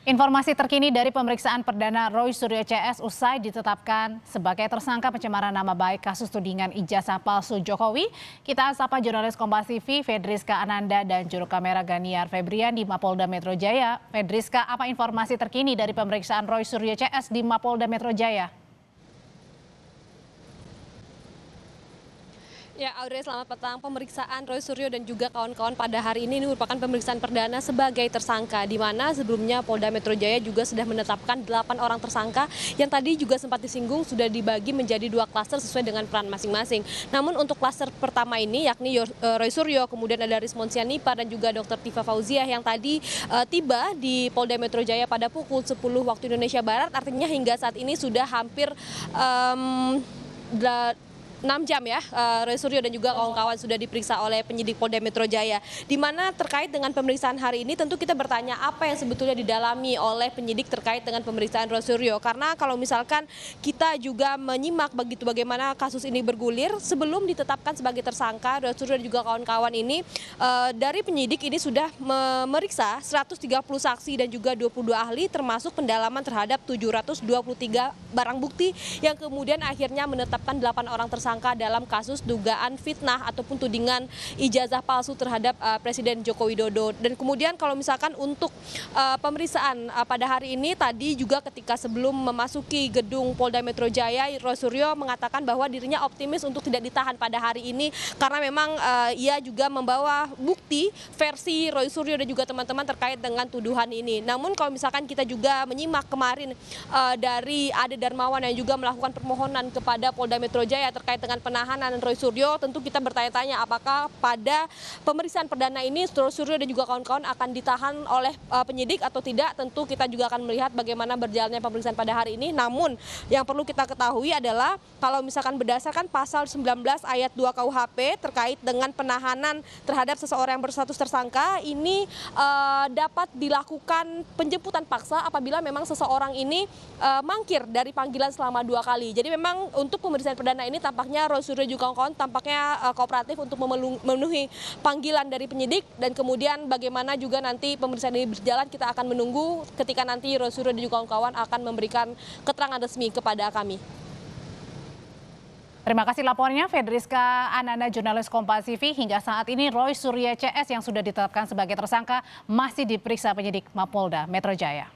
Informasi terkini dari pemeriksaan perdana Roy Suryo CS usai ditetapkan sebagai tersangka pencemaran nama baik kasus tudingan ijazah palsu Jokowi. Kita sapa jurnalis Kompas TV Fedriska Ananda dan juru kamera Ganiar Febrian di Mapolda Metro Jaya. Fedriska, apa informasi terkini dari pemeriksaan Roy Suryo CS di Mapolda Metro Jaya? Ya, Audrey, selamat petang. Pemeriksaan Roy Suryo dan juga kawan-kawan pada hari ini merupakan pemeriksaan perdana sebagai tersangka, di mana sebelumnya Polda Metro Jaya juga sudah menetapkan 8 orang tersangka yang tadi juga sempat disinggung sudah dibagi menjadi 2 klaster sesuai dengan peran masing-masing. Namun untuk klaster pertama ini yakni Roy Suryo, kemudian ada Rizmon Sianipar dan juga Dr. Tifa Fauziah yang tadi tiba di Polda Metro Jaya pada pukul 10 waktu Indonesia Barat, artinya hingga saat ini sudah hampir 6 jam ya, Roy Suryo dan juga kawan-kawan sudah diperiksa oleh penyidik Polda Metro Jaya. Di mana terkait dengan pemeriksaan hari ini tentu kita bertanya apa yang sebetulnya didalami oleh penyidik terkait dengan pemeriksaan Roy Suryo. Karena kalau misalkan kita juga menyimak begitu bagaimana kasus ini bergulir, sebelum ditetapkan sebagai tersangka, Roy Suryo dan juga kawan-kawan ini dari penyidik ini sudah memeriksa 130 saksi dan juga 22 ahli termasuk pendalaman terhadap 723 barang bukti yang kemudian akhirnya menetapkan 8 orang tersangka dalam kasus dugaan fitnah ataupun tudingan ijazah palsu terhadap Presiden Joko Widodo. Dan kemudian kalau misalkan untuk pemeriksaan pada hari ini tadi juga ketika sebelum memasuki gedung Polda Metro Jaya, Roy Suryo mengatakan bahwa dirinya optimis untuk tidak ditahan pada hari ini karena memang ia juga membawa bukti versi Roy Suryo dan juga teman-teman terkait dengan tuduhan ini. Namun kalau misalkan kita juga menyimak kemarin dari Ade Darmawan yang juga melakukan permohonan kepada Polda Metro Jaya terkait dengan penahanan Roy Suryo, tentu kita bertanya-tanya apakah pada pemeriksaan perdana ini Roy Suryo dan juga kawan-kawan akan ditahan oleh penyidik atau tidak. Tentu kita juga akan melihat bagaimana berjalannya pemeriksaan pada hari ini. Namun yang perlu kita ketahui adalah kalau misalkan berdasarkan pasal 19 ayat 2 KUHP terkait dengan penahanan terhadap seseorang yang berstatus tersangka ini dapat dilakukan penjemputan paksa apabila memang seseorang ini mangkir dari panggilan selama 2 kali. Jadi memang untuk pemeriksaan perdana ini tampaknya Roy Suryo juga kawan-kawan tampaknya kooperatif untuk memenuhi panggilan dari penyidik, dan kemudian bagaimana juga nanti pemeriksaan ini berjalan kita akan menunggu ketika nanti Roy Suryo dan juga kawan-kawan akan memberikan keterangan resmi kepada kami. Terima kasih laporannya Fedriska Ananda, jurnalis Kompas TV. Hingga saat ini Roy Suryo CS yang sudah ditetapkan sebagai tersangka masih diperiksa penyidik Mapolda Metro Jaya.